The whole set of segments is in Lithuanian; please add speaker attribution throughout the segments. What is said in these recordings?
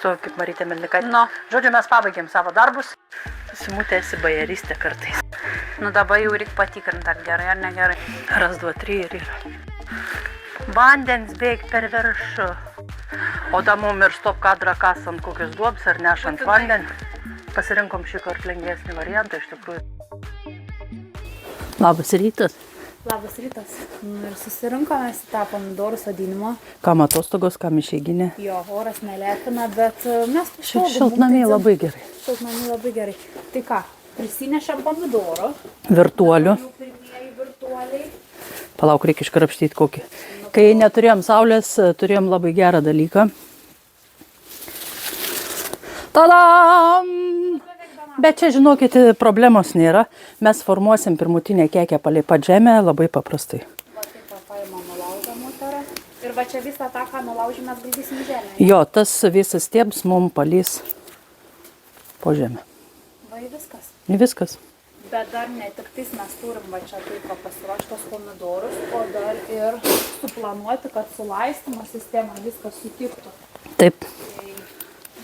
Speaker 1: stovi kaip Marytė Melnikaitė.
Speaker 2: Nu.
Speaker 1: Žodžiu, mes pabaigėm savo darbus. Simutė esi bajaristė kartais.
Speaker 2: Nu dabar jau reikia patikrinti, ar gerai ar negerai.
Speaker 1: Ras, 2, 3 ir yra. Vandens bėg per viršų. O da mum ir stop kadrą kasant kokius duobs ar nešant vandenį. Pasirinkom šį kartą lengvesnį variantą iš tikrųjų. Labas rytas.
Speaker 3: Labas rytas. Ir susirinkome į tą pomidorų sodinimą.
Speaker 1: Kam atostogos, kam išeiginė?
Speaker 3: Jo, oras nelepina, bet mes
Speaker 1: Šiltnamiai labai gerai.
Speaker 3: Šiltnamiai labai gerai. Tai ką, prisinešėm pomidorų.
Speaker 1: Virtuolių.
Speaker 3: Jų pirmieji virtuoliai.
Speaker 1: Palauk, reikia iškrapštyti kokį. Kai neturėjom saulės, turėjom labai gerą dalyką. Tadam! Bet čia, žinokite, problemos nėra. Mes formuosim pirmutinę kekę palei pat žemę labai paprastai.
Speaker 3: Va taip paimam nulaužą moterą. Ir va čia visą tą, ką nulaužym, mes guldysim į žemę.
Speaker 1: Jo, tas visas stiebs mum palys po žemę.
Speaker 3: Va ir viskas.
Speaker 1: Viskas.
Speaker 3: Bet dar ne tik tais mes turim va čia taip pasiruoštos pomidorus, o dar ir suplanuoti, kad su laistymo sistema viskas sutiktų.
Speaker 1: Taip.
Speaker 3: Tai,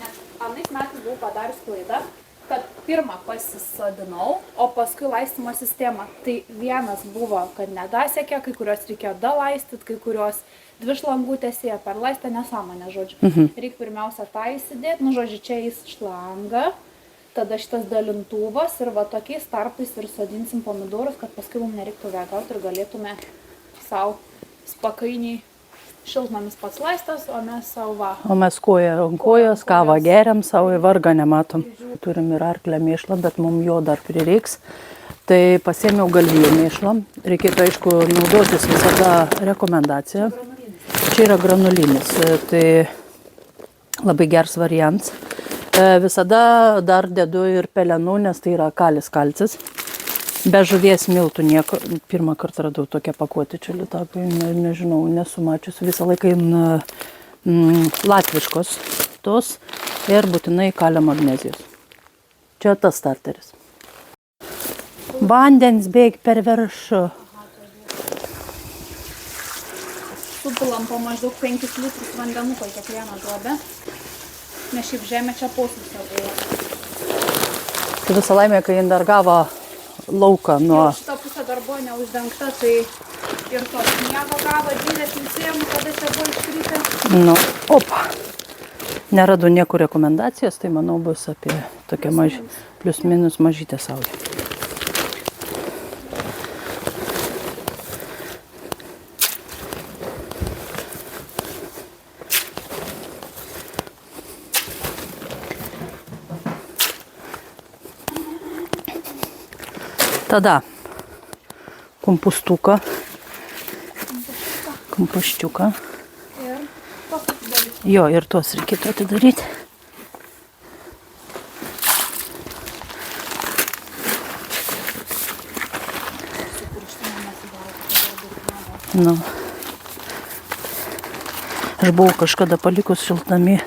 Speaker 3: nes anais metais buvau padarius klaidą, kad pirmą pasisodinau, o paskui laistymo sistemą. Tai vienas buvo, kad nedasiekė, kai kurios reikėjo dalaistyti, kai kurios dvi šlangutės ėjo per laistą, nesąmonę, žodžiu. Reikia pirmiausia tą įsidėti, nu, žodžiu, čia į šlangą, tada šitas dalintuvas ir va tokiais tarpais ir sodinsim pomidorus, kad paskui mums nereiktų vegauti ir galėtume savo spakainiai. Šiltnamis pats laistas, o mes savo va.
Speaker 1: O mes koja ant kojos, kavą geriam, savo į vargą nematom. Turim ir arklę mėšlą, bet mums jo dar prireiks. Tai pasėmiau galvijų mėšlą. Reikėtų, aišku, naudotis visada rekomendaciją. Čia yra granulinis. Tai labai geras variantas. Visada dar dedu ir pelenų, nes tai yra kalis kalcis. Be žuvies miltų nieko. Pirmą kartą radau tokią pakuotę čia Litapoje, nežinau, nesu mačius. Visą laiką latviškos tos ir būtinai kalio magnezijos. Čia tas starteris. Vandens bėg per viršų.
Speaker 3: Supilam po maždaug 5 litrus vandenuko į kiekvieną duobę, nes šiaip žemė čia posūsio buvo.
Speaker 1: Tai visą laimę, kai jin dar gavo lauką nuo...
Speaker 3: Šita pusė dar buvo neuždengta, tai ir to sniego gavo didesnį sėmų, kada čia buvo iškrypę.
Speaker 1: Nu, opa. Neradu niekur rekomendacijos, tai manau bus apie tokią plius minus mažytę saulę. Tada kompostuką. Kompostiuką.
Speaker 3: Ir tos atidaryti.
Speaker 1: Jo, ir tuos reikėtų atidaryti. Nu. Aš buvau kažkada palikus šiltnamy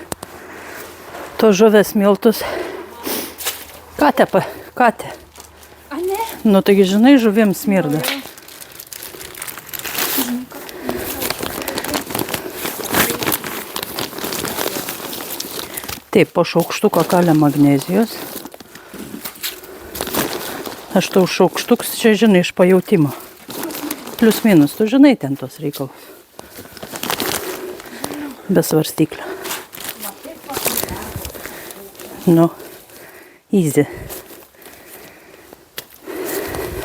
Speaker 1: tos žuvės miltus. Katė.
Speaker 3: A, ne?
Speaker 1: Nu, taigi, žinai, žuvim smirda. Taip, po šaukštuko kalio magnezijos. Aš tau šaukštuks čia, žinai, iš pajautimo. Plius minus, tu žinai ten tos reikalus. Be svarstyklio. Nu, easy.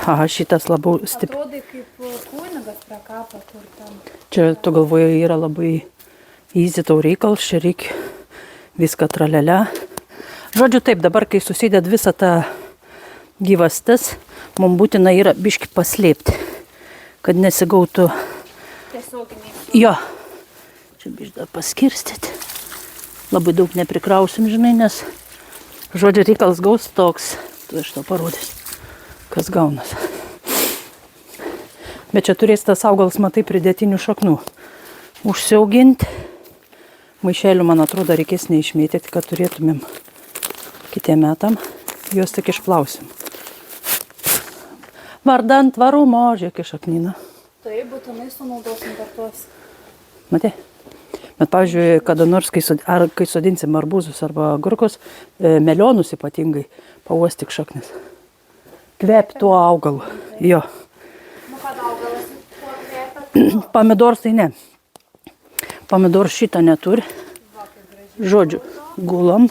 Speaker 1: Aha, šitas labiau stipriai.
Speaker 3: Atrodai kaip kunigas prie kapo, kur ten.
Speaker 1: Čia, tu galvoji, yra labai easy tau reikalas, čia reikia viską tralelę. Žodžiu, taip, dabar, kai susided visą tą gyvastis, mums būtina yra biški paslėpti, kad nesigautų.
Speaker 3: Tiesioginiai.
Speaker 1: Jo, čia biški paskirstyti. Labai daug neprikrausim, žinai, nes, žodžiu, reikalas gaus toks. Tu aš tau parodysiu, kas gaunas. Bet čia turės tas augalas, matai, pridėtinių šaknų. Užsiauginti. Maišelių, man atrodo, reikės neišmėtyti, kad turėtumėm kitiem metam. Juos tik išplausim. Vardant tvarumo, žiūrėk, šaknyną.
Speaker 3: Tai būtinai sunaudosim per tuos.
Speaker 1: Matė? Bet, pavyzdžiui, kada nors, kai sodinsim arbūzus arba agurkus, melionus ypatingai, pauostyk šaknis. Kvep tuo augalu. Jo.
Speaker 3: Nu, kad augalas tuo kvepia.
Speaker 1: Pomidors tai ne. Pomidors šitą neturi. Žodžiu, gulam.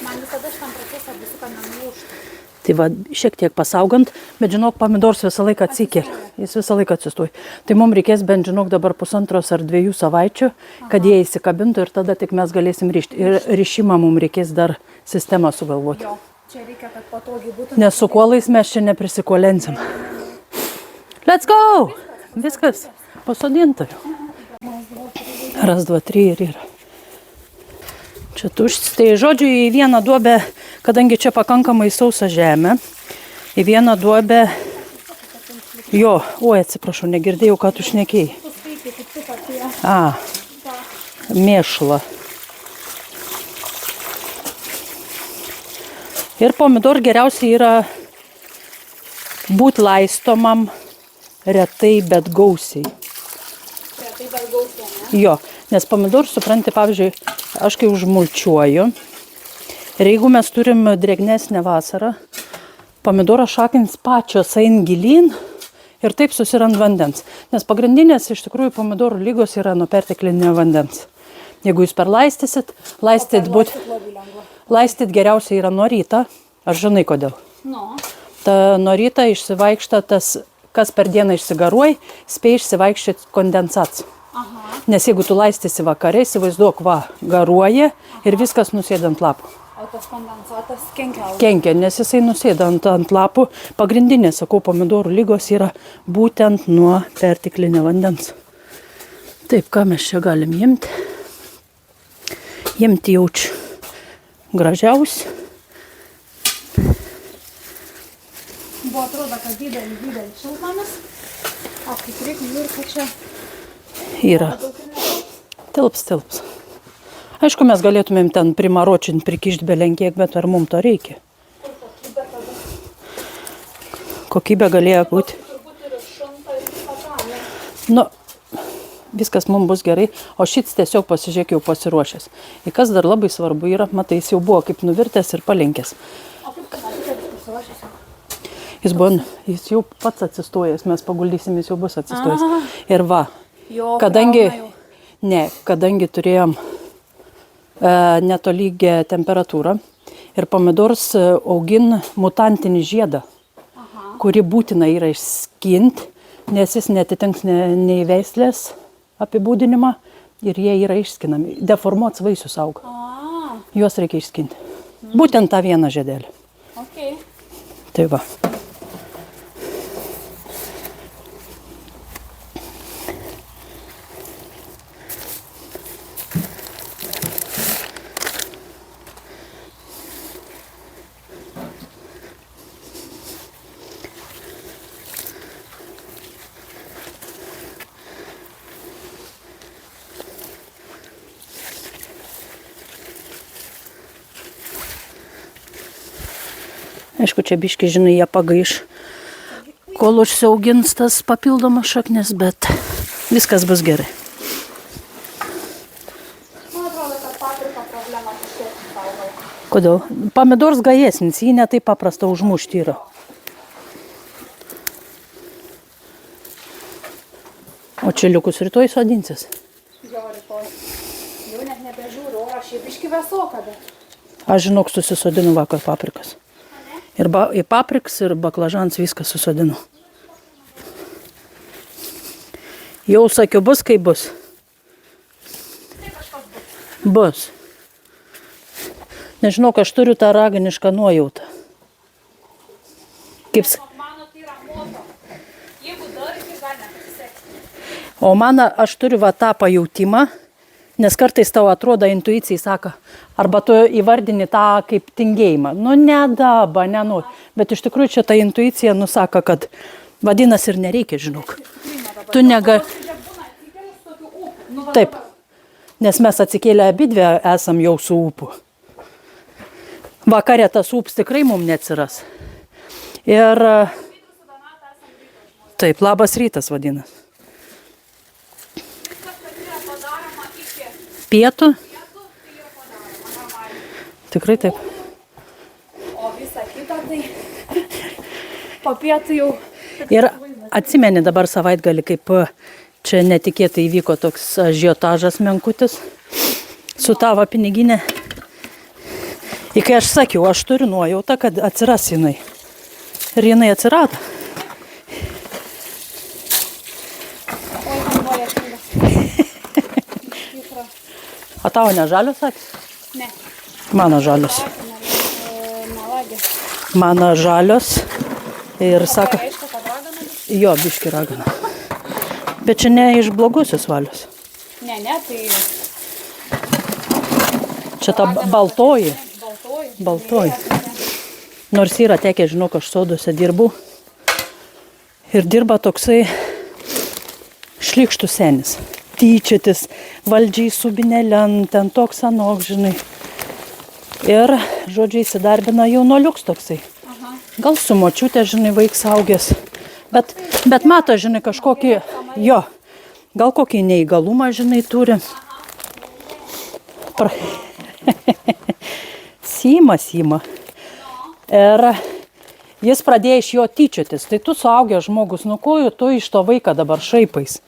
Speaker 3: Man visada šitam procesą visi, kad nenulūžtų.
Speaker 1: Tai va, šiek tiek pasaugant, bet žinok, pomidors visą laiką atsikelia. Jis visą laiką atsistoja. Tai mums reikės bent, žinok, dabar 1,5 ar 2 savaičių, kad jie įsikabintų ir tada tik mes galėsim rišti. Ir rišimą mums reikės dar sistemą sugalvoti.
Speaker 3: Jo, čia reikia, kad patogiai būtų.
Speaker 1: Nes su kuolais mes čia neprisikolensim. Let's go! Viskas pasodinta jau. Raz, dva, 3 ir yra. Čia tuštis. Tai žodžiu, į vieną duobę, kadangi čia pakankamai sausa žemė, į vieną duobę, jo, oi, atsiprašau, negirdėjau, ką tu šnekėjai. Mėšla. Ir pomidor geriausiai yra būt laistomam retai, bet gausiai.
Speaker 3: Retai, bet gausiai, ne?
Speaker 1: Jo, nes pomidor, supranti, pavyzdžiui, aš kai užmulčiuoju ir jeigu mes turim drėgnesnę vasarą, pomidoro šakins pačios eina gilyn ir taip susirand vandens. Nes pagrindinės iš tikrųjų pomidorų lygos yra nuo perteklinio vandens. Jeigu jūs perlaistysit, laistyt geriausiai yra nuo ryto. Aš žinai kodėl.
Speaker 3: Nu.
Speaker 1: Ta nuo ryto išsivaikšta tas, kas per dieną išsigaruoja, spėja išsivaikščioti kondensats.
Speaker 3: Aha.
Speaker 1: Nes jeigu tu laistysi vakare, įsivaizduok, va, garuoja ir viskas nusėda ant lapų.
Speaker 3: O tas kondensatas kenkia.
Speaker 1: Kenkia, nes jisai nusėda ant lapų. Pagrindinė, sakau, pomidorų lygos yra būtent nuo perteklinio vandens. Taip, ką mes čia galim imti? Imti jaučiu gražiausi.
Speaker 3: Buvo atrodo, kad didelis šiltnamis, o kaip reikia ir kad čia
Speaker 1: Yra. Tilps. Aišku, mes galėtumėm ten primaročinti, prikišti belenkiek, bet ar mums to reikia? Kokybė galėjo būti. Nu, viskas mums bus gerai, o šits tiesiog pasižiūrėk jau pasiruošęs. Ir kas dar labai svarbu yra, matai, jis jau buvo kaip nuvirtęs ir palenkęs.
Speaker 3: O kaip tu matai, kad jis pasiruošęs?
Speaker 1: Jis jau pats atsistojęs, mes paguldysim, jis jau bus atsistojęs. Ir va,
Speaker 3: Jo,
Speaker 1: kadangi turėjom netolygę temperatūrą ir pomidors augin mutantinį žiedą, kurį būtina yra išskinti, nes jis netitinks nei veislės apibūdinimą ir jie yra išskinami. Deformuots vaisius auga. Juos reikia išskinti. Būtent tą vieną žiedelį.
Speaker 3: Okay.
Speaker 1: Tai va. Aišku, čia biški, žinai, jie pagaiš, kol užsiaugins tas papildomas šaknis, bet viskas bus gerai.
Speaker 3: Man atrodo, kad paprika problema kažkiek augalą.
Speaker 1: Kodėl? Pomidors gajesnis, jį ne taip paprasta užmušti yra. O čiliukus rytoj sodinsis?
Speaker 3: Jo, rytoj. Jau net nebežiūriu, o aš jį biški vėsoka, bet.
Speaker 1: Aš žinok, susisodinu vakar paprikas. Ir papriks, ir baklažans viską susodinu. Jau sakiau, bus kaip bus. Bus. Nežinau, aš turiu tą raganišką nuojautą. Kaip...
Speaker 3: Mano tai yra moto. Jeigu dar, tai gali nepasisekti.
Speaker 1: O aš turiu va tą pajautimą, nes kartais tau atrodo intuicijai sako, arba tu įvardini tą kaip tingėjimą. Nu, nedaba, nenori. Bet iš tikrųjų čia ta intuicija nusaka, kad vadinasi ir nereikia, žinok. Tu Taip, nes mes atsikėlę abidvi esam jau su ūpu. Vakare tas ūps tikrai mums neatsiras. Ir taip, labas rytas vadinas. pietų. Tikrai taip.
Speaker 3: O visa kita tai po pietų jau.
Speaker 1: Ir atsimeni dabar savaitgalį, kaip čia netikėtai įvyko toks ažiotažas menkutis su tavo piniginė. Ir kai aš sakiau, aš turiu nuojautą, kad atsiras jinai. Ir jinai atsirado.
Speaker 3: Oi, galvoja knygas.
Speaker 1: O tavo ne žalios akys?
Speaker 3: Ne.
Speaker 1: Mano žalios.
Speaker 3: Melagė.
Speaker 1: Mano žalios. Ir sako,
Speaker 3: Reiškia, kad ragana?
Speaker 1: jo, biški ragana. Bet čia ne iš blogosios valios.
Speaker 3: Ne, tai
Speaker 1: Čia ta baltoji.
Speaker 3: baltoji.
Speaker 1: Baltoji. Nors yra tekę, žinok, aš soduose dirbu. Ir dirba toksai šlykštus senis. Tyčiotis, valdžiai subinėlen, ten toks anok, žinai. Ir, žodžiai, įsidarbina jaunoliuks toksai. Gal su močiutė, žinai, vaiks augęs. Bet mato, žinai, kažkokį, jo, gal kokį neįgalumą, žinai, turi. Sima. Ir jis pradėjo iš jo tyčiotis. Tai tu suaugęs žmogus, nu ko tu iš to vaiką dabar šaipais?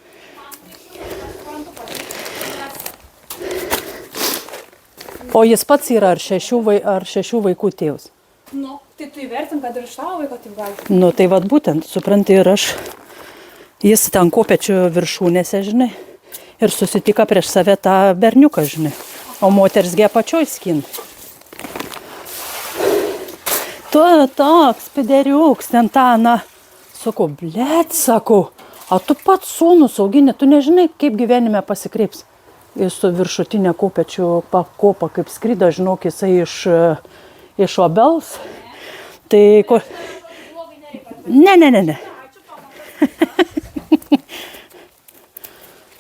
Speaker 1: O jis pats yra ar šešių vaikų tėvas?
Speaker 3: Nu, tai tu įvertim, kad ir iš tavo vaiko taip gali.
Speaker 1: Nu, tai vad būtent, supranti, ir aš, jis ten kopėčių viršūnėse, žinai, ir susitika prieš save tą berniuką, žinai, o moters gi apačioj skin. Tu toks, pideriuks, ten tą, na, sakau, blet, sakau, o tu pats sūnus auginė, tu nežinai, kaip gyvenime pasikreips. Jis su viršutinė kopėčių pakopa, kaip skrido, žinok, jisai iš obels. Tai ko... Ne.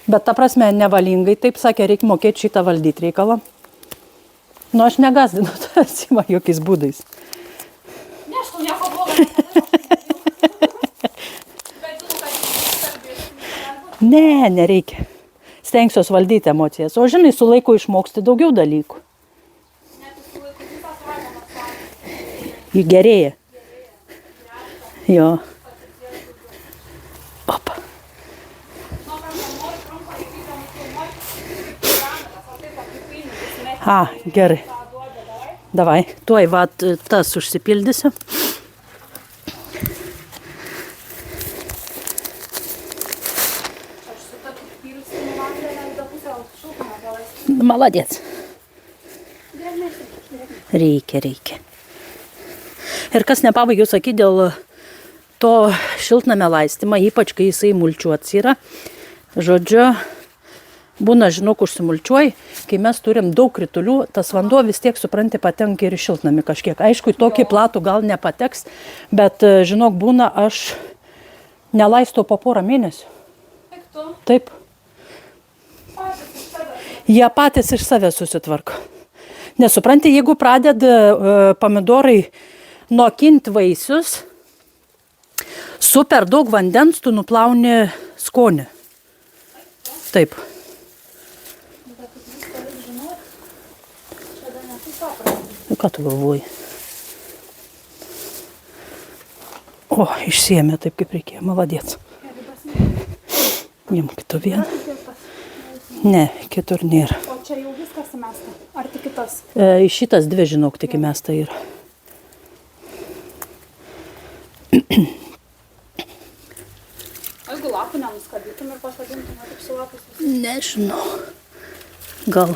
Speaker 1: Bet ta prasme, nevalingai, taip sakė, reikia mokėti šitą valdyti reikalą. Nu, aš negazdinu, tai atsima jokiais būdais.
Speaker 3: Ne, aš tau nieko blogo nepadariau. Bet žinau, kad kalbėsiu.
Speaker 1: Ne, nereikia. Stengsiuos valdyti emocijas. O žinai, su laiku išmoksti daugiau dalykų.
Speaker 3: Net su laiku visą savaitę atsakė.
Speaker 1: Jį gerėja. Jo. Opa. A, gerai. Davai, tuoj vat tas užsipildysiu. Молодец. Reikia. Ir kas nepabaigiau sakyti dėl to šiltnamio laistymą, ypač kai jisai mulčiuots yra. Žodžiu, būna, žinok, užsimulčiuoji, kai mes turim daug kritulių, tas vanduo vis tiek, supranti, patenka ir šiltnamį kažkiek. Aišku, tokį platų gal nepateks, bet, žinok, būna, aš nelaistau po porą mėnesių. Taip. Jie patys iš savęs susitvarko. Nesupranti, jeigu pradeda pomidorai nokinti vaisius, su per daug vandens tu nuplauni skonį. Taip. Ką tu galvoji? O, išsiėmė taip, kaip reikėjo. Maladėts. Imk tu vieną. Ne, kitur nėra.
Speaker 3: O čia jau viskas įmesta? Ar tik kitas?
Speaker 1: Iš šitas dvi, žinok, tik įmesta yra.
Speaker 3: O jeigu lapų nenuskadytum ir pasodintum, kaip su lapais visą?
Speaker 1: Nežinau. Gal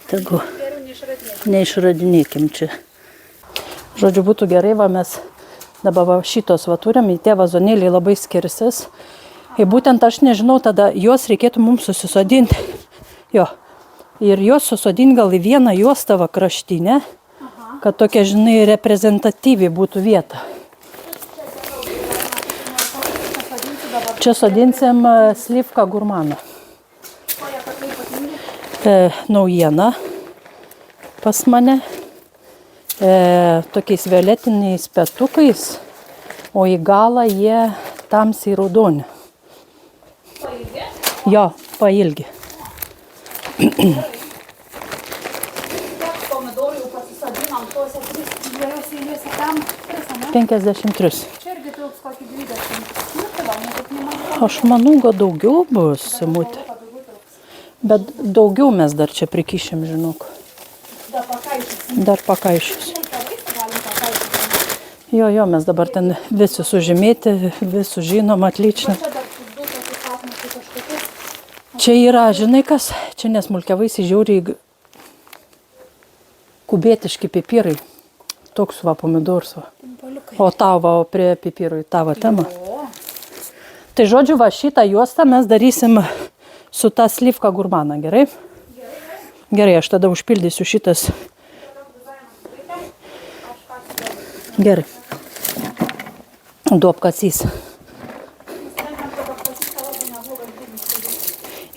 Speaker 1: tegu
Speaker 3: Geriau neišradinėti.
Speaker 1: neišradinėkim čia. Žodžiu, būtų gerai, va mes dabar va šitos va turim, į tie vazonėliai labai skirsis. Ir būtent aš nežinau, tada juos reikėtų mums susisodinti. Jo. Ir juos susodinti gal į vieną juostą va kraštinę, kad tokia, žinai, reprezentatyviai būtų vieta. Čia sodinsim slivką gurmaną. Naujiena pas mane. Tokiais violetiniais petukais, o į galą jie tamsiai raudoni. Jo, pailgi.
Speaker 3: Pomidorų jau pasisodinam tuose 3 eilėse ten.
Speaker 1: 53.
Speaker 3: Čia irgi tilps kokį 20. Nu, tai va, taip nemažai.
Speaker 1: Aš manau, kad daugiau bus, Simutė. Bet daugiau mes dar čia prikišim, žinok.
Speaker 3: Dar pakaišysim.
Speaker 1: Dar pakaišius.
Speaker 3: Galim pakaišyti.
Speaker 1: Jo, mes dabar ten visi sužymėti, visi žinom, atličia.
Speaker 3: Čia dar 2 tokius apmatai kažkokius.
Speaker 1: Čia yra, žinai kas, čia nesmulkiavaisi žiauriai kubietiški pipirai. Toks va pomidors va.
Speaker 3: Paliukai.
Speaker 1: O tavo prie pipirų, tavo tema.
Speaker 3: O,
Speaker 1: Tai žodžiu, va šitą juostą mes darysim su ta slivka gurmana, gerai? Gerai, aš tada užpildysiu šitas. Gerai. Duok kasys.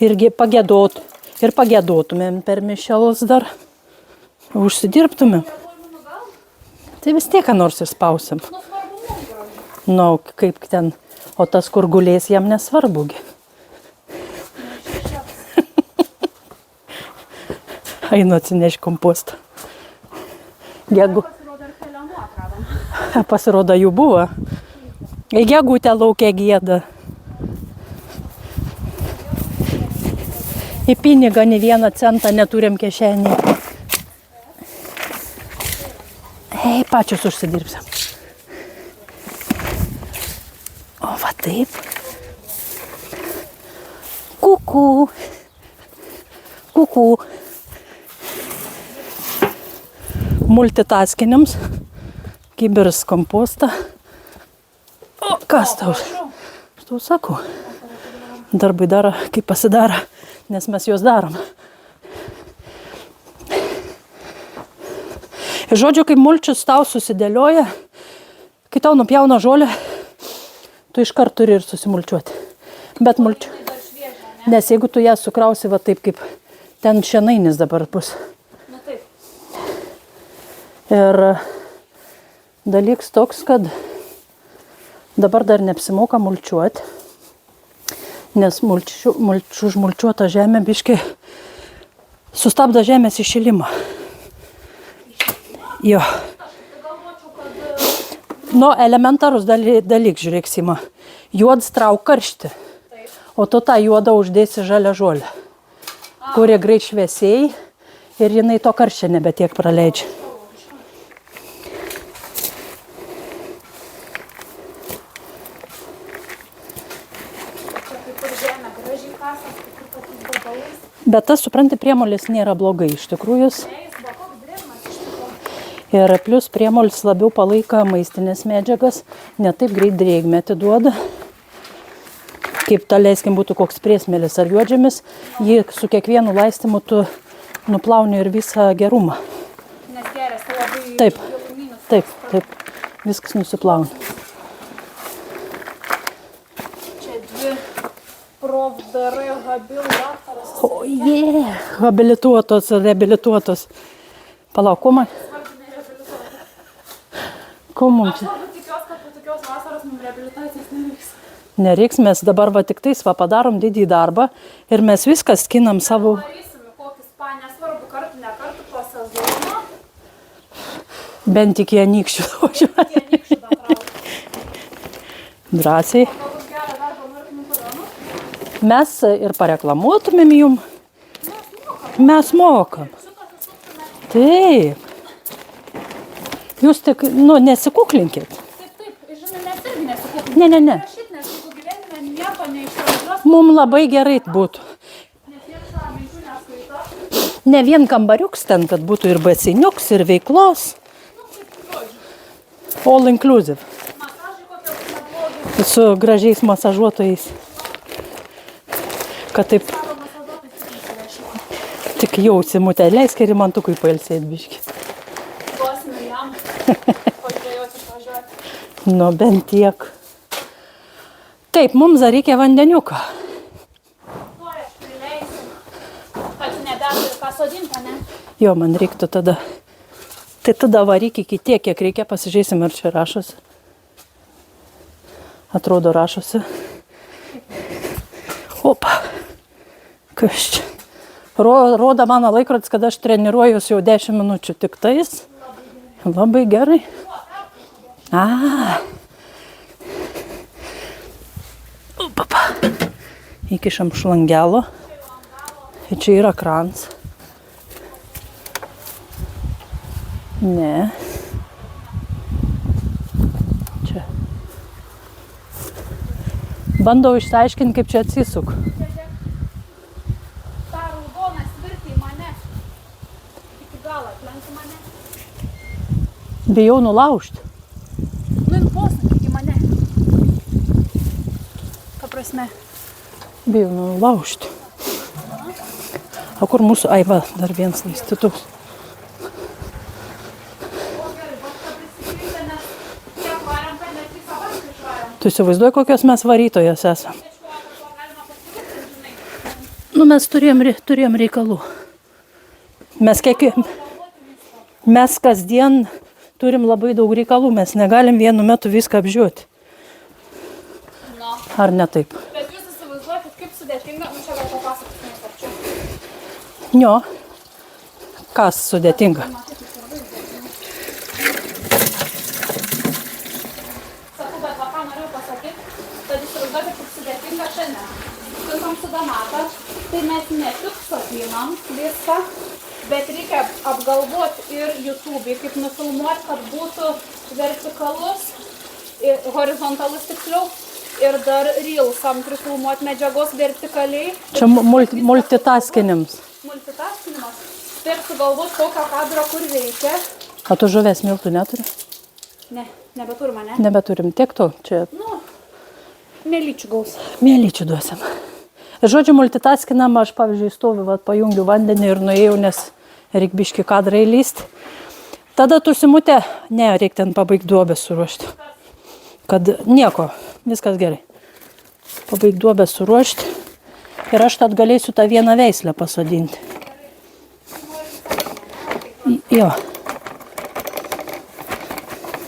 Speaker 1: Irgi pagėdot. Ir pagėdotumėm per mišelus dar. Užsidirbtumėm. Tai vis tiek ką nors ir spausim. Nu, kaip ten. O tas, kur gulės, jam nesvarbugi. Einu atsineš kompostą. Jeigu...
Speaker 3: pasirodo ir pelenų atradom.
Speaker 1: Pasirodo, jų buvo. Gegutė laukia gieda. Į pinigą nei vieną centą neturim kišenį. Ei, pačios užsidirbsim. O va taip. Kuku. Kuku. Multitaskiniams. Kiberis kompostą. O, kas tau? Aš tau sakau. Darbai daro, kaip pasidaro, nes mes juos darom. Ir žodžiu, kai mulčius tau susidėlioja, kai tau nupjauna žolę, tu iškart turi ir susimulčiuoti. Bet mulčiu. Nes jeigu tu ją sukrausi va taip, kaip ten šienainis dabar bus.
Speaker 3: Na taip.
Speaker 1: Ir dalyks toks, kad dabar dar neapsimoka mulčiuoti, nes užmulčiuota žemė biškai sustabdo žemės iššilimą. Jo. Nu, elementarus dalyk, žiūrėk, Sima. Juodas trauk karštį, o tu tą juodą uždėsi žalią žolę, kurie greit šviesiai ir jinai to karščio nebetiek praleidžia. Bet tas, supranti, priemolis nėra blogai, iš tikrųjų. Ir plus priemolis labiau palaiko maistinės medžiagas, ne taip greit drėgmę atiduoda. Kaip ta, leiskim, būtų koks priesmėlis ar juodžemis, jį su kiekvienu laistymu tu nuplauni ir visą gerumą.
Speaker 3: Nes geriasi labai
Speaker 1: Taip,
Speaker 3: gilumynus.
Speaker 1: taip, viskas nusiplauna.
Speaker 3: Čia 2 profdarai habil daktaras.
Speaker 1: O habilituotos, reabilituotos. Palauk, ko mums čia?
Speaker 3: Aš labai tikiuosi, kad po tokios vasaros mums reabilitacijos nereiks.
Speaker 1: Nereiks, mes dabar va tik tais va padarom didį darbą ir mes viską skinam savo.
Speaker 3: Varysim į kokį spa, nesvarbu, kartų, ne kartų po sezono.
Speaker 1: Bent tik į anykščių važiuoti.
Speaker 3: Tie nykščių dar traukia.
Speaker 1: Drąsiai.
Speaker 3: Galbūt gerą darbą Markininkų rajonu.
Speaker 1: Mes ir pareklamuotumėm jum. Mes mokam. Taip. Jūs tik, nesikuklinkit.
Speaker 3: Taip, žinai, mes irgi nesikūpim.
Speaker 1: Ne.
Speaker 3: Rašyt, nes jeigu gyvenime nieko neišvažiuos,
Speaker 1: Mums labai gerai būtų.
Speaker 3: nes jie šą minčių neskaito.
Speaker 1: Ne vien kambariuks ten, kad būtų ir basiniuks, ir veiklos. All inclusive.
Speaker 3: Masažai kokie neblogi.
Speaker 1: Su gražiais masažuotojais. Kad taip
Speaker 3: Savo masažuotojai tik įsirašyti.
Speaker 1: tik jausimutė. Leisk ir man tukui pailsėti biški.
Speaker 3: Duosime jam, pažiūrėjos išvažiuoti.
Speaker 1: Nu, bent tiek. Taip, mums dar reikia vandeniuką.
Speaker 3: Nori, aš prileisim. Kad nebėtų ir ką sodinti, ne?
Speaker 1: Jo, man reiktų tada. Tai tada varyk iki tiek, kiek reikia. Pasižiūrėsim, ar čia rašosi. Atrodo, rašosi. Opa. Kas čia? Rodo mano laikrodis, kad aš treniruojuosi jau 10 minučių tik tais. Labai gerai. Papa. Įkišam šlangelo. Ir čia yra krans. Ne. Čia. Bandau išsiaiškinti, kaip čia atsisuk.
Speaker 3: Ta raudona svirti į mane. Iki galo aplenki mane.
Speaker 1: Bijau nulaužti.
Speaker 3: Nu, posūkį į mane. Ką prasme?
Speaker 1: Bijau nulaužti. O kur mūsų? Ai, va, dar vienas laistytuvas. Tu įsivaizduoji, kokios mes varytojos esam. Nu, mes turėjom reikalų. Mes kasdien turim labai daug reikalų. Mes negalim vienu metu viską apžiūrėti. Ar ne taip?
Speaker 3: Bet jūs įsivaizduojate, kaip sudėtinga, nu čia gal papasakosime pačiu.
Speaker 1: Jo. Kas sudėtinga?
Speaker 3: Sakau, bet va ką norėjau pasakyti, kad įsivaizduojate, kaip sudėtinga šiandien. Sutinkam su Donata, tai mes ne tik sodinam viską, bet reikia apgalvoti ir YouTube, kaip nufilmuoti, kad būtų vertikalus, horizontalus tiksliau, ir dar reelsam prifilmuoti medžiagos vertikaliai.
Speaker 1: Čia multitaskinimas.
Speaker 3: Multitaskinimas. Taip sugalvoti tokio kadro, kur reikia.
Speaker 1: O tu žuvės miltų neturi?
Speaker 3: Ne, nebeturim, ne?
Speaker 1: Nebeturim. Tiek to. Čia
Speaker 3: Nu, mėlyčių gaus.
Speaker 1: mėlyčių duosim. Žodžiu, multitaskinam, aš, pavyzdžiui, stoviu, va, pajungiu vandenį ir nuėjau, nes reik biški kadrai lysti. Tada tu Simutė, ne, reik ten pabaigti duobę suruošti. Kad nieko, viskas gerai. Pabaigti duobę suruošti. Ir aš tad galėsiu tą vieną veislę pasodinti. Jo.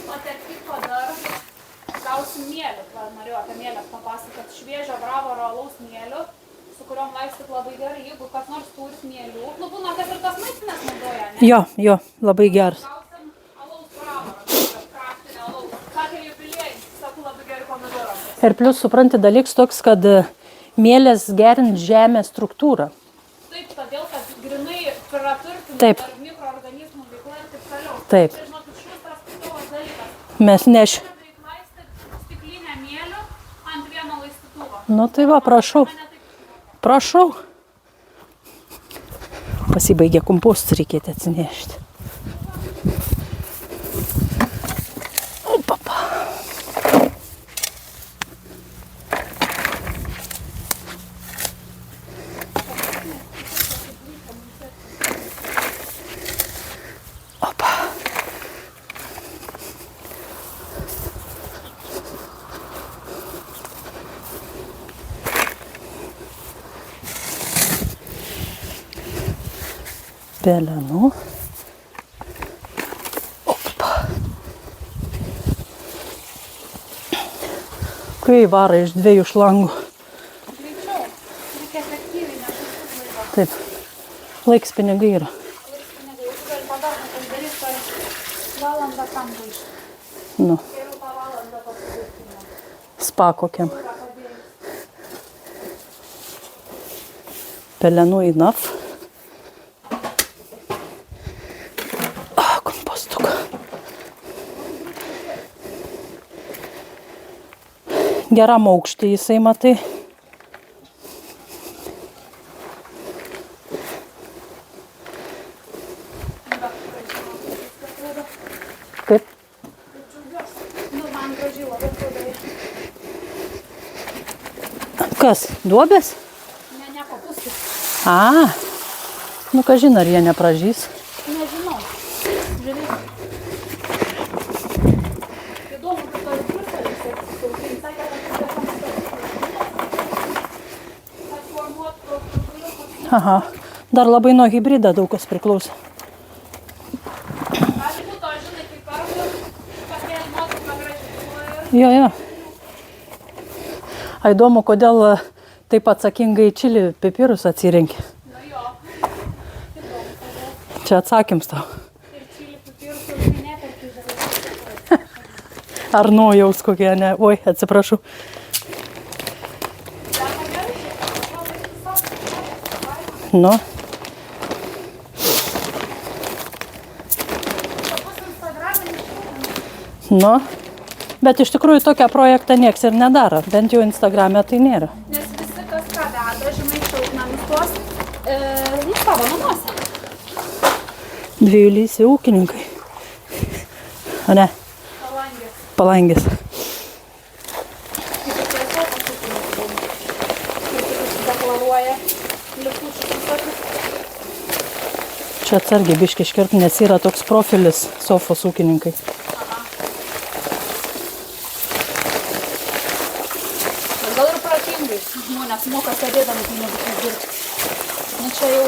Speaker 3: O tarp kitko dar gausim mėlių. Norėjau apie mėlę papasakoti. Šviežio bravoro alaus mėlių, su kuriuom laistyt labai gerai. Jeigu kas nors turit mėlių, nu būna, kad ir tas maistinės naudoja, ne?
Speaker 1: Jo, labai geras.
Speaker 3: Gausim alaus bravoro, kraftinę alaus. Sakė jubiliejai, sakau, labai gerai pomidoram.
Speaker 1: Ir plus supranti dalyks toks, kad mėlės gerint žemės struktūrą.
Speaker 3: Taip, todėl, kad grinai praturtina
Speaker 1: Taip.
Speaker 3: tarp mikroorganizmų veikla ir taip toliau.
Speaker 1: Taip.
Speaker 3: Tai, žinokit, šustas kitovas dalykas.
Speaker 1: Mes neš.
Speaker 3: Reik laistyti stiklinę mėlių ant vieno laistytuvo.
Speaker 1: Nu tai va, prašau. Prašau. Pasibaigė kompostus, reikėtų atsinešti. O, papa. Opa. Pelenų. Opa. Kai vara iš 2 šlangų.
Speaker 3: Greičiau. Reikia efektyviai, nes visus laiko.
Speaker 1: Taip. Laiks pinigai yra.
Speaker 3: Pinigai, jūs gali padaryti, pasidaryti per valandą kam gaišti.
Speaker 1: Nu,
Speaker 3: Geriau tą valandą pasidaryti.
Speaker 1: spa kokiam. Pelenų enough. Kompostuką. Geram aukštį jisai, matai. Kaip?
Speaker 3: Nu, man gražiai labai atrodo.
Speaker 1: Kas? Duobės?
Speaker 3: Ne, papuskit.
Speaker 1: Nu, kažin, ar jie nepražys.
Speaker 3: Nežinau. Žiūrėk. Įdomu, kad tos bruselis atsisaukiai. Sakė, kad
Speaker 1: Aha. Dar labai nuo hibrido daug kas priklauso.
Speaker 3: gali būt to, žinai, kaip perdu, pakėlė nuotrauką gražiai.
Speaker 1: Jo. A įdomu, kodėl taip atsakingai čili pipirus atsirinkė.
Speaker 3: Nu jo.
Speaker 1: Čia atsakyms tau.
Speaker 3: Ir čili pipirų neperki žaliai.
Speaker 1: Ar nojaus kokie, ne? Oi, atsiprašau. Nu. Nu. Bet iš tikrųjų tokią projektą nieks ir nedaro. Bent jau Instagrame tai nėra.
Speaker 3: Nes visi, kas ką veda, žinai, šiltnamius tuos, savo namuose.
Speaker 1: Dviejų ūkininkai. O ne?
Speaker 3: Palangės.
Speaker 1: Palangės.
Speaker 3: Kaip ir tiesiog pasukūnės. Ir kitus deklaruoja likučius visokius.
Speaker 1: Čia atsargiai biški iškirpt, nes yra toks profilis sofos ūkininkai.
Speaker 3: Bet gal ir protingai žmonės moka sėdėdami pinigus uždirbti. Nu čia jau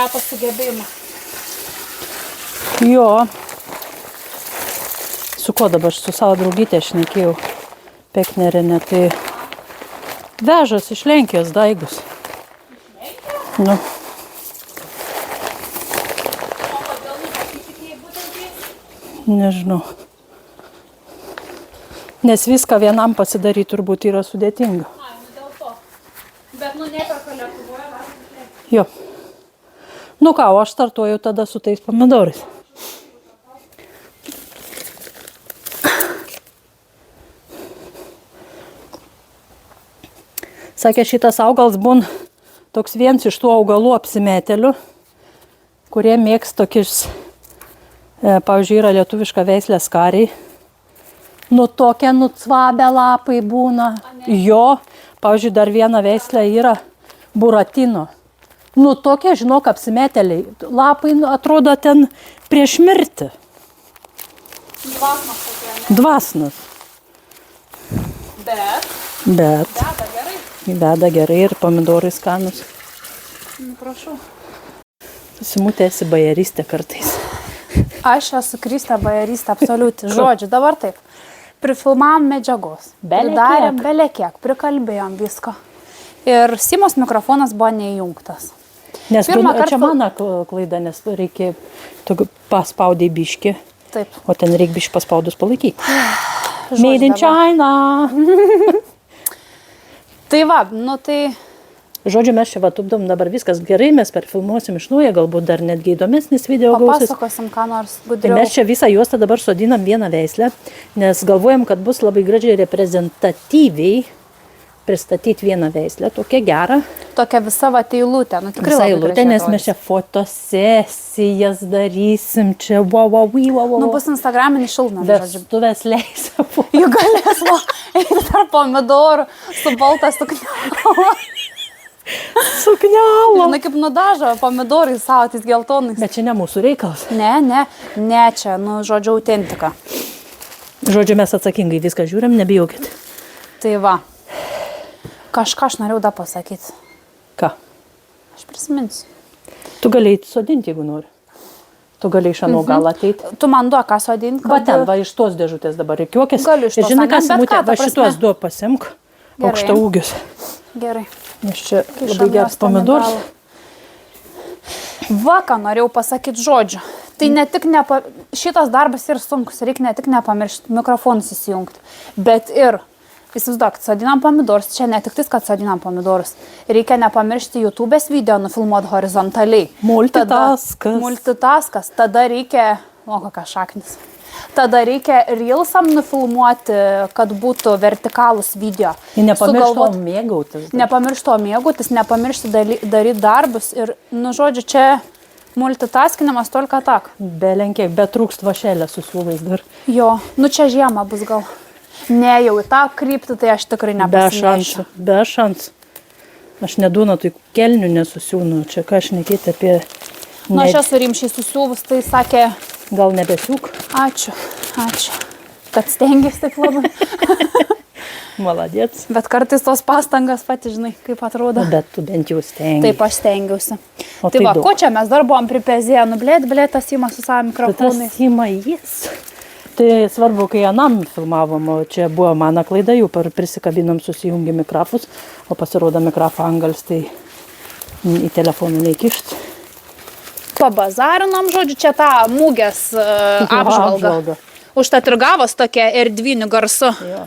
Speaker 3: retas sugebėjimas.
Speaker 1: Jo. Su ko dabar? Su savo draugytė šnekėjau. Peknerinė, tai vežas iš Lenkijos daigus. Nu.
Speaker 3: O kodėl nepasitikėjai būtent jais?
Speaker 1: Nežinau. Nes viską vienam pasidaryti turbūt yra sudėtinga.
Speaker 3: Ai, nu dėl to. Bet nu neperka Lietuvoje, dar tikrai.
Speaker 1: Jo. Nu ką, o aš startuoju tada su tais pomidorais. Sakė, šitas augalas būna toks vienas iš tų augalų apsimetelių, kurie mėgs tokius, pavyzdžiui, yra lietuviška veislė skariai. Nu tokie nucvabę lapai būna. Jo, pavyzdžiui, dar viena veislė yra buratino. Nu tokie, žinok, apsimeteliai. Lapai atrodo ten prieš mirtį.
Speaker 3: Dvasnas tokie, ne?
Speaker 1: Dvasnas.
Speaker 3: Bet
Speaker 1: Bet
Speaker 3: deda gerai.
Speaker 1: veda gerai ir pomidorai skanus.
Speaker 3: Nu prašau.
Speaker 1: Simutė esi bajaristė kartais.
Speaker 3: Aš esu Kristė bajarystė, absoliuti. Žodžiu, dabar taip. Prifilmavom medžiagos. Pridarėm belekiek, prikalbėjom visko. Ir Simos mikrofonas buvo neįjungtas.
Speaker 1: Nes
Speaker 3: Pirmą
Speaker 1: čia
Speaker 3: kartą-
Speaker 1: mano klaida, nes reikia paspaudai biški,
Speaker 3: Taip.
Speaker 1: o ten reikia biški paspaudus palaikyti.
Speaker 3: Žodžiu,
Speaker 1: Made in
Speaker 3: dabar.
Speaker 1: China.
Speaker 3: Tai va, nu tai
Speaker 1: Žodžiu, mes čia va tupdom dabar viskas gerai, mes perfilmuosim iš naujo, galbūt dar netgi įdomesnis video gausis.
Speaker 3: papasakosim, ką nors
Speaker 1: Tai
Speaker 3: gudriau.
Speaker 1: mes čia visą juostą dabar sodinam vieną veislę, nes galvojam, kad bus labai gražiai reprezentatyviai pristatyti vieną veislę, tokia gera.
Speaker 3: Tokia visa va teilutė. Nu tikrai
Speaker 1: Visą
Speaker 3: labai
Speaker 1: eilutę,
Speaker 3: gražiai
Speaker 1: nes
Speaker 3: atrodys.
Speaker 1: mes čia fotosesijas darysim, čia wow.
Speaker 3: Nu bus Instagraminis šiltnamis, žodžiu.
Speaker 1: Vestuvės leis.
Speaker 3: Jų galės va, eiti tarp pomidorų su balta suknelė.
Speaker 1: Suknelą.
Speaker 3: Na kaip nudažo pomidorai savo tais geltonais.
Speaker 1: Bet čia ne mūsų reikalas.
Speaker 3: Ne, čia, nu, žodžiu, autentika.
Speaker 1: Žodžiu, mes atsakingai viską žiūrim, nebijokit.
Speaker 3: Tai va. Kažką aš norėjau dar pasakyti.
Speaker 1: Ką?
Speaker 3: Aš prisiminsiu.
Speaker 1: Tu galėjai sodinti, jeigu nori. Tu galėjai iš anų gal ateiti.
Speaker 3: Tu man duok, ką sodinti,
Speaker 1: Va ten, va iš tos dėžutės dabar reikiuokis.
Speaker 3: Galiu iš tos,
Speaker 1: Žinai,
Speaker 3: ane?
Speaker 1: kas
Speaker 3: Bet
Speaker 1: mūtė,
Speaker 3: ką, ta
Speaker 1: va šitos
Speaker 3: prasme?
Speaker 1: du pasimk.
Speaker 3: Gerai.
Speaker 1: Aukšta ūgius.
Speaker 3: Gerai.
Speaker 1: Nes čia
Speaker 3: Kišam
Speaker 1: labai geras
Speaker 3: juos ten į
Speaker 1: pomidors.
Speaker 3: galą. Va, ką norėjau pasakyti žodžiu. Tai ne tik šitas darbas ir sunkus, reikia ne tik nepamiršti mikrofonus įsijungti, bet ir, įsivaizduok, sodinam pomidorus, čia ne tik tai, kad sodinam pomidorus, reikia nepamiršti YouTube'ės video nufilmuoti horizontaliai.
Speaker 1: Multitaskas.
Speaker 3: Multitaskas, tada reikia, o kokia šaknis, tada reikia reelsam nufilmuoti, kad būtų vertikalus video.
Speaker 1: Ir nepamiršti
Speaker 3: Sugalvot-
Speaker 1: to mėgautis.
Speaker 3: Nepamiršti to mėgautis, nepamiršti daryti darbus ir, nu, žodžiu, čia multitaskinimas tolka tak.
Speaker 1: Belenkiek, bet trūkst vašelę su siūlais dar.
Speaker 3: Jo, nu čia žiema bus gal. Ne, jau į tą kryptį, tai aš tikrai
Speaker 1: Be
Speaker 3: nepasinešiu.
Speaker 1: šansų, be šansų. Aš nedūna, tai kelnių nesusiūnu. Čia ką aš nekėti apie...
Speaker 3: Nu, aš esu rimšiai susiūvus, tai sakė,
Speaker 1: Gal nebesiūk?
Speaker 3: ačiū, kad stengiasi taip labai.
Speaker 1: Maladėts.
Speaker 3: Bet kartais tos pastangas pati, žinai, kaip atrodo.
Speaker 1: Bet tu bent jau stengi.
Speaker 3: Taip, aš stengiausi.
Speaker 1: O
Speaker 3: Tai
Speaker 1: tai
Speaker 3: va,
Speaker 1: daug.
Speaker 3: ko čia mes dar buvom pripezėję, nu, blėt, tas įmas su savo
Speaker 1: Tas
Speaker 3: mikrofonais.
Speaker 1: ima jis. Tai svarbu, kai anam filmavom, o čia buvo mano klaida, jau prisikabinom susijungi mikrofus, o pasirodo mikrofo angals, tai į telefoną neįkišt.
Speaker 3: Pabazarinom, žodžiu, čia tą mūgės apžvalgą. Užtat ir gavos tokia erdvinių garsu.
Speaker 1: Jo.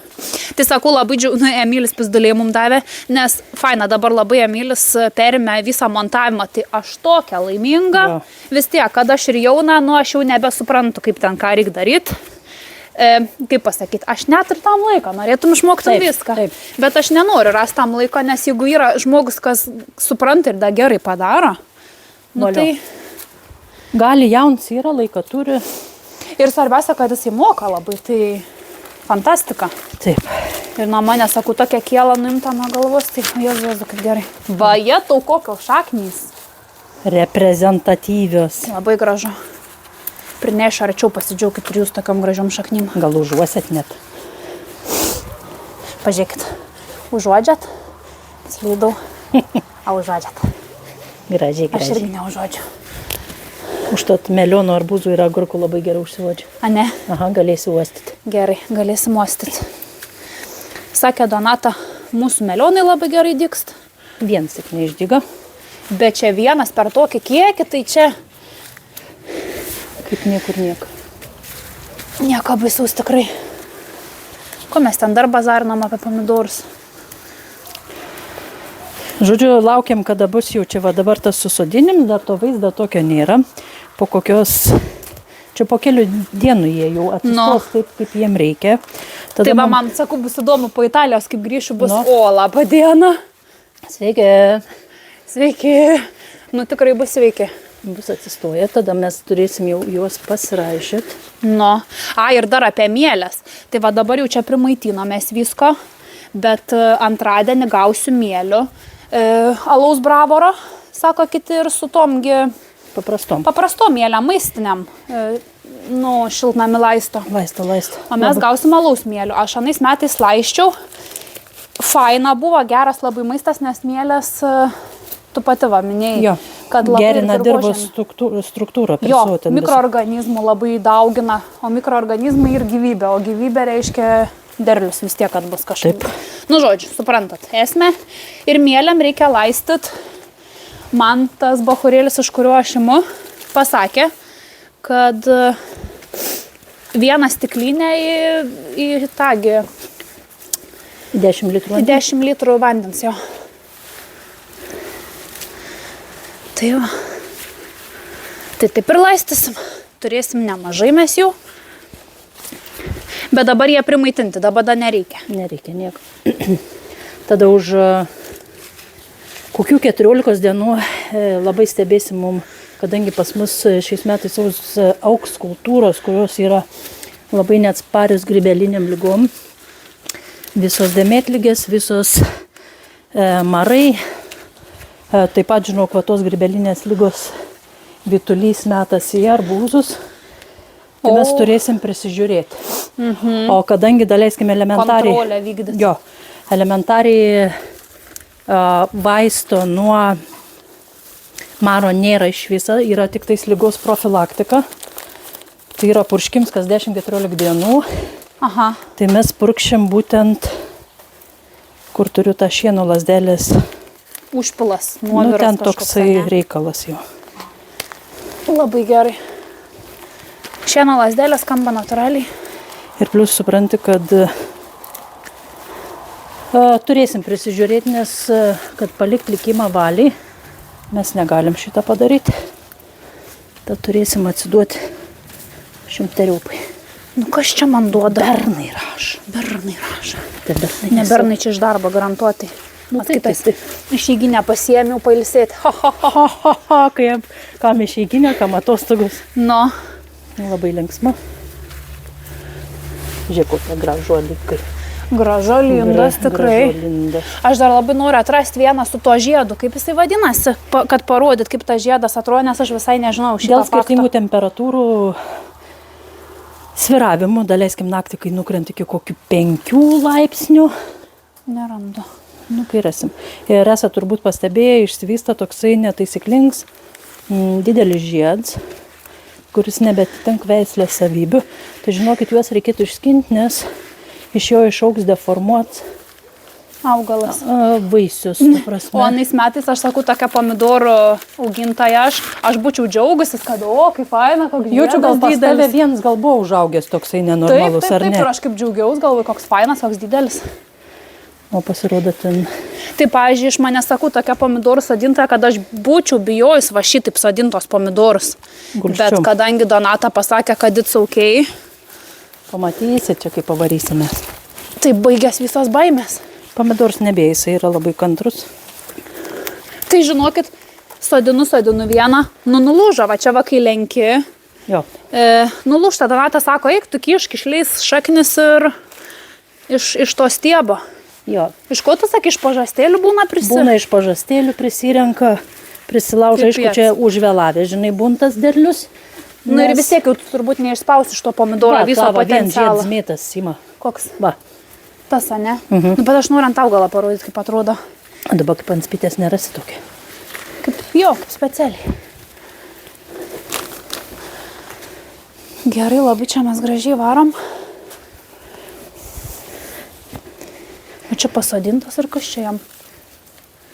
Speaker 3: Tai sakau, labai Emilis pizdaliai mums davė, nes faina, dabar labai Emilis perėmė visą montavimą, tai aš tokia laiminga.
Speaker 1: Jo.
Speaker 3: Vis tiek, kad aš ir jauna, nu aš jau nebesuprantu, kaip ten ką reikia daryti. Kaip pasakyti, aš net ir tam laiką norėtum išmokti viską.
Speaker 1: Taip.
Speaker 3: Bet aš nenoriu rasti tam laiko, nes jeigu yra žmogus, kas supranta ir da gerai padaro, nu, tai...
Speaker 1: Gali jaunas yra, laiką turi.
Speaker 3: Ir svarbiausia, kad jisai moka labai, tai fantastika.
Speaker 1: Taip.
Speaker 3: Ir nuo mane, sakau, tokia kiela nuimta nuo galvos, tai Jėzu, kaip gerai. Vaje, tau kokios šaknys.
Speaker 1: Reprezentatyvios.
Speaker 3: Labai gražu. Prineš arčiau pasidžiaukit ir jūs tokiam gražiom šaknim.
Speaker 1: Gal užuosit net.
Speaker 3: Pažiūrėkit. Užuodžiat? Slydau. A, užuodžiat.
Speaker 1: Gražiai,
Speaker 3: Aš
Speaker 1: gražiai.
Speaker 3: irgi neužuodžiu.
Speaker 1: Užtat melionų arbūzų ir agurkų labai gerai užsiuodžia.
Speaker 3: A, ne?
Speaker 1: Aha, galėsi uostyti.
Speaker 3: Gerai, galėsim uostyti. Sakė Donata, mūsų melionai labai gerai dygsta.
Speaker 1: Vienas tik neišdyga.
Speaker 3: Bet čia vienas per tokį kiekį, tai čia
Speaker 1: Kaip niekur nieko.
Speaker 3: nieko baisaus tikrai. Ko mes ten dar bazarinam apie pomidorus?
Speaker 1: Žodžiu, laukiam, kada bus jau čia va dabar tas susodinim, dar to vaizdo tokio nėra. Po kokios, čia po kelių dienų jie jau atsistos taip, kaip jiem reikia. Tada
Speaker 3: Tai va, man, sakau, bus įdomu po Italijos, kaip grįšiu, bus o, labą dieną.
Speaker 1: Sveiki.
Speaker 3: Sveiki. Nu, tikrai bus sveiki.
Speaker 1: Bus atsistoję, tada mes turėsim jau juos pasiraišyti.
Speaker 3: Nu, ir dar apie mielės. Tai va dabar jau čia primaitinamės visko, bet antradienį gausiu mielių. Alaus bravoro, sako kiti, ir su tomgi paprastom mielėm, maistiniam, nu, šiltnami laisto.
Speaker 1: Laisto.
Speaker 3: O mes gausim alaus mielių. Aš anais metais laiščiau. Faina buvo, geras labai maistas, nes mielės, tu pati va minėjai,
Speaker 1: Jo,
Speaker 3: kad labai
Speaker 1: gerina dirbos struktūrą.
Speaker 3: Jo, mikroorganizmų labai daugina, o mikroorganizmai ir gyvybė, o gyvybė reiškia derlius vis tiek, kad bus kažkaip.
Speaker 1: Taip.
Speaker 3: Nu, žodžiu, suprantat, esmė. Ir mielėm reikia laistyt. Man tas bachurėlis, iš kurio aš imu, pasakė, kad vieną stiklinę į tagį
Speaker 1: 10 litrų.
Speaker 3: 10 litrų vandens jo. Tai va. Tai taip ir laistysim. Turėsim nemažai mes jų. Bet dabar jie primaitinti, dabar da nereikia.
Speaker 1: Nereikia nieko. Tada už kokių 14 dienų labai stebėsim mum, kadangi pas mus šiais metais augs kultūros, kurios yra labai neatsparios grybeliniam lygom. Visos dėmėtligės, visos marai. Taip pat žinau, kad tos grybelinės lygos vytulys metas į arbūzus. Tai mes turėsim prisižiūrėti. O kadangi daleiskim elementariai...
Speaker 3: Kontrolę vykdyti.
Speaker 1: Jo, elementariai vaisto nuo maro nėra iš viso, yra tik tais ligos profilaktika. Tai yra purškims kas 10-14 dienų.
Speaker 3: Aha.
Speaker 1: Tai mes purkšim būtent, kur turiu tą šieno lazdelės.
Speaker 3: Užpilas,
Speaker 1: Nu,
Speaker 3: nuoviras
Speaker 1: ten
Speaker 3: kažkoks,
Speaker 1: toksai
Speaker 3: ane?
Speaker 1: reikalas jo.
Speaker 3: Labai gerai. Šieno lasdelė skamba natūraliai.
Speaker 1: Ir plus supranti, kad turėsim prisižiūrėti, nes kad palikti likimą valiai, mes negalim šitą padaryti. Tad turėsim atsiduoti šimteriupai.
Speaker 3: Nu, kas čia man duoda?
Speaker 1: Bernai rašo.
Speaker 3: Bernai rašo.
Speaker 1: Tai bernai
Speaker 3: Ne bernai čia iš darbo garantuotai.
Speaker 1: Nu, taip,
Speaker 3: Kitas
Speaker 1: taip.
Speaker 3: išeiginę pasiėmiau pailsėti. Ha, ha, ha.
Speaker 1: Ha, ha, ha, kam išeiginė, kam atostogos.
Speaker 3: Nu,
Speaker 1: Labai linksma. Žiūrėk, kokie gražuolikai.
Speaker 3: gražuolindas tikrai.
Speaker 1: Gražuolindas.
Speaker 3: Aš dar labai noriu atrasti vieną su tuo žiedu. Kaip jisai vadinasi, kad parodyt, kaip tas žiedas atrodo, nes aš visai nežinau šitą
Speaker 1: Dėl skirtingų
Speaker 3: faktą.
Speaker 1: temperatūrų svyravimų, daleiskim naktį, kai nukrent iki kokių 5 laipsnių,
Speaker 3: Nerandu.
Speaker 1: nu, kai rasim. Ir esate turbūt pastebėję, išsivysta toksai netaisyklings didelis žiedas, kuris nebetitinka veislės savybių. Tai žinokit, juos reikėtų išskinti, nes iš jo išaugs deformuots
Speaker 3: augalas.
Speaker 1: Vaisius, ta
Speaker 3: O
Speaker 1: prasme.
Speaker 3: anais metais, aš sakau, tokia pomidorų augintoja, aš būčiau džiaugusis, kad, o, kaip faina, koks
Speaker 1: Jaučiu, gal pas tave
Speaker 3: didelis.
Speaker 1: vienas gal buvo užaugęs toksai
Speaker 3: Taip,
Speaker 1: nenormalus,
Speaker 3: taip,
Speaker 1: ar
Speaker 3: taip,
Speaker 1: ne?
Speaker 3: ir aš kaip džiaugiaus, galvoju, koks fainas, koks didelis.
Speaker 1: O pasirodo ten.
Speaker 3: Tai, pavyzdžiui, iš manęs sakau, tokia pomidorų sodintoja, kad aš būčiau bijojus va šitaip sodintos pomidorus.
Speaker 1: Gulsčiau.
Speaker 3: Bet kadangi Donata pasakė, kad it's okay,
Speaker 1: Pamatysi čia, kaip pavarysime.
Speaker 3: tai baigės visos baimės.
Speaker 1: Pomidors nebėjai, jisai yra labai kantrus.
Speaker 3: Tai žinokit, sodinu vieną, nulūžo, va čia va kai lenki.
Speaker 1: Jo.
Speaker 3: Nulūžta, Donata sako, eik, tu kišk, išleis šaknis ir iš to stiebo.
Speaker 1: Jo.
Speaker 3: Iš ko tu sakai, iš pažastėlių būna
Speaker 1: Būna iš pažastėlių prisirenka, prisilauža,
Speaker 3: Kaip
Speaker 1: aišku,
Speaker 3: jas.
Speaker 1: čia užvėlavę, žinai, buntas derlius.
Speaker 3: Nu ir vis tiek jau tu turbūt neišspausi iš to pomidoro viso potencialo.
Speaker 1: Vien mėtas ima.
Speaker 3: Koks?
Speaker 1: Va.
Speaker 3: Tas, ne? Nu, bet aš noriu ant augalą parodyti, kaip atrodo.
Speaker 1: O dabar kaip ant spytės nerasi tokia.
Speaker 3: Kaip specialiai. Gerai, labai čia mes gražiai varom. O čia pasodintas ir kas čia jam?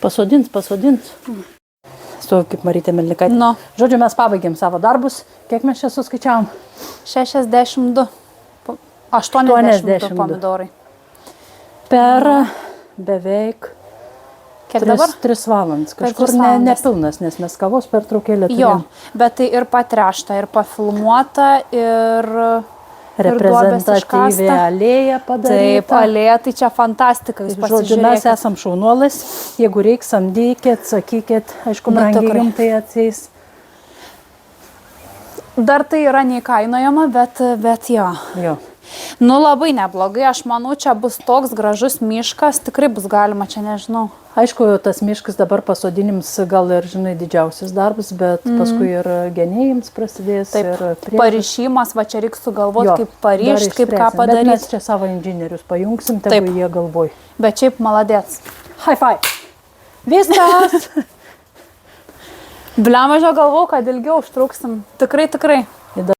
Speaker 1: Pasodins. Su kaip Marytė Melnikaitė.
Speaker 3: Nu.
Speaker 1: Žodžiu, mes pabaigėm savo darbus. Kiek mes čia suskaičiavom?
Speaker 3: 62. 82 pomidorai.
Speaker 1: Per beveik
Speaker 3: Kiek dabar?
Speaker 1: 3 valandas.
Speaker 3: Per
Speaker 1: Kažkur
Speaker 3: 3 valandas.
Speaker 1: nepilnas, nes mes kavos pertraukėlę
Speaker 3: Jo,
Speaker 1: turėjom.
Speaker 3: bet tai ir patrešta, ir pafilmuota, ir duobės
Speaker 1: Reprezentatyvi
Speaker 3: iškasta.
Speaker 1: alėja
Speaker 3: Taip,
Speaker 1: padaryta.
Speaker 3: alėja, tai čia fantastika, jūs
Speaker 1: Žodžiu, mes
Speaker 3: pasižiūrėkit.
Speaker 1: esam šaunuolis. Jeigu reiks, samdykit, sakykit, aišku,
Speaker 3: Bet
Speaker 1: brangiai
Speaker 3: tikrai.
Speaker 1: jums tai atsės.
Speaker 3: Dar tai yra neįkainojama, bet jo.
Speaker 1: Jo.
Speaker 3: Nu labai neblogai, aš manau, čia bus toks gražus miškas, tikrai bus galima, čia nežinau.
Speaker 1: Aišku, tas miškas dabar pasodinims gal ir, žinai, didžiausias darbas, bet paskui ir genėjims prasidės.
Speaker 3: Taip,
Speaker 1: ir priežas.
Speaker 3: parišimas, va čia reiks sugalvoti,
Speaker 1: Jo,
Speaker 3: kaip parišti,
Speaker 1: dar
Speaker 3: kaip ką
Speaker 1: išspręsim. Bet mes
Speaker 3: padaryti.
Speaker 1: čia savo inžinierius pajungsim,
Speaker 3: Taip.
Speaker 1: tegu jie galvoj.
Speaker 3: Bet šiaip maladėts.
Speaker 1: High five! Viskas!
Speaker 3: Blemažio galvau, kad ilgiau užtruksim. Tikrai.